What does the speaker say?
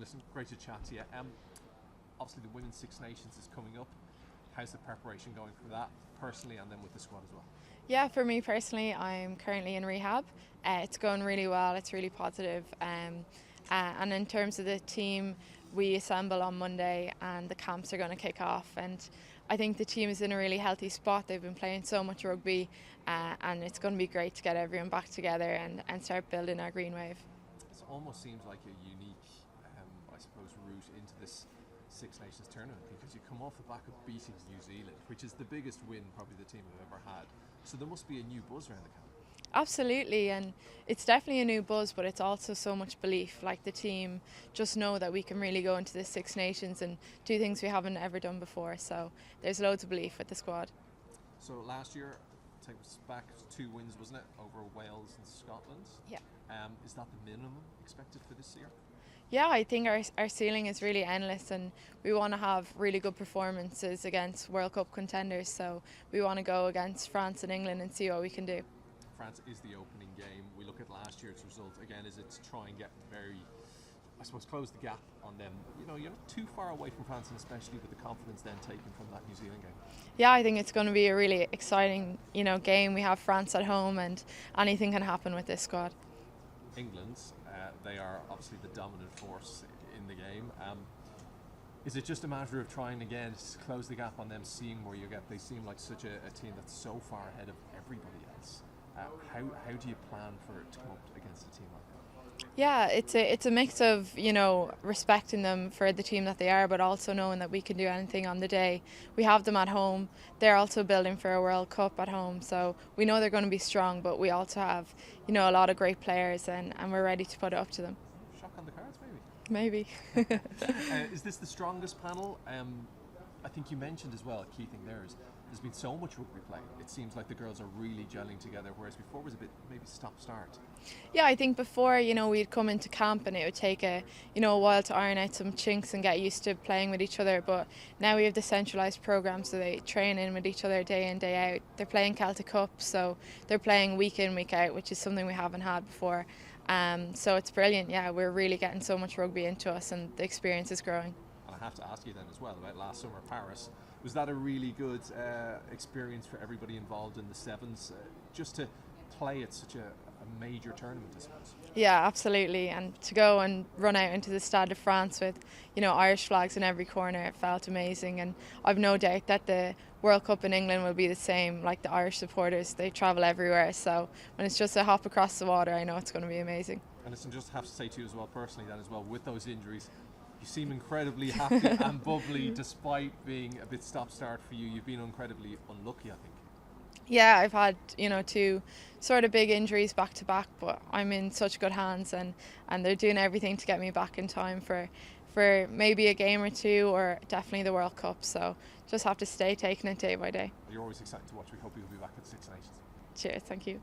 listen, great to chat to you. Obviously, the Women's Six Nations is coming up. How's the preparation going for that, personally, and then with the squad as well? Yeah, for me personally, I'm currently in rehab. It's going really well. It's really positive. And in terms of the team, we assemble on Monday, and the camps are going to kick off. And I think the team is in a really healthy spot. They've been playing so much rugby, and it's going to be great to get everyone back together and start building our green wave. It almost seems like a unique, I suppose, route into this Six Nations tournament, because you come off the back of beating New Zealand, which is the biggest win probably the team have ever had. So there must be a new buzz around the camp. Absolutely, and it's definitely a new buzz, but it's also so much belief. Like, the team just know that we can really go into the Six Nations and do things we haven't ever done before. So there's loads of belief with the squad. So last year, take us back to 2 wins, wasn't it, over Wales and Scotland? Yeah. Is that the minimum expected for this year? Yeah, I think our ceiling is really endless, and we want to have really good performances against World Cup contenders. So we want to go against France and England and see what we can do. France is the opening game. We look at last year's result again. Is it to try and get very, I suppose, close the gap on them? You know, you're not too far away from France, and especially with the confidence then taken from that New Zealand game. Yeah, I think it's going to be a really exciting, game. We have France at home, and anything can happen with this squad. England, they are obviously the dominant force in the game. Is it just a matter of trying again to close the gap on them, seeing where you get? They seem like such a team that's so far ahead of everybody else. How do you plan for it to come up against a team like that? Yeah, it's a mix of respecting them for the team that they are, but also knowing that we can do anything on the day. We have them at home. They're also building for a World Cup at home, so we know they're going to be strong. But we also have a lot of great players, and we're ready to put it up to them. Shock on the cards, maybe. Maybe. Is this the strongest panel? I think you mentioned as well, a key thing there is there's been so much rugby play. It seems like the girls are really gelling together, whereas before it was a bit maybe stop-start. Yeah, I think before, we'd come into camp and it would take a while to iron out some chinks and get used to playing with each other. But now we have the centralised programme, so they train in with each other day in, day out. They're playing Celtic Cup, so they're playing week in, week out, which is something we haven't had before. So it's brilliant. Yeah, we're really getting so much rugby into us, and the experience is growing. And I have to ask you then as well about last summer, Paris. Was that a really good experience for everybody involved in the Sevens, just to play at such a major tournament, I suppose? Yeah, absolutely. And to go and run out into the Stade de France with, Irish flags in every corner, it felt amazing. And I've no doubt that the World Cup in England will be the same. Like, the Irish supporters, they travel everywhere. So when it's just a hop across the water, I know it's going to be amazing. And listen, just have to say to you as well, personally, then as well, with those injuries, you seem incredibly happy and bubbly despite being a bit stop-start for you. You've been incredibly unlucky, I think. Yeah, I've had 2 sort of big injuries back to back, but I'm in such good hands, and they're doing everything to get me back in time for maybe a game or 2, or definitely the World Cup. So just have to stay taking it day by day. You're always exciting to watch. We hope you'll be back at Six Nations. Cheers, thank you.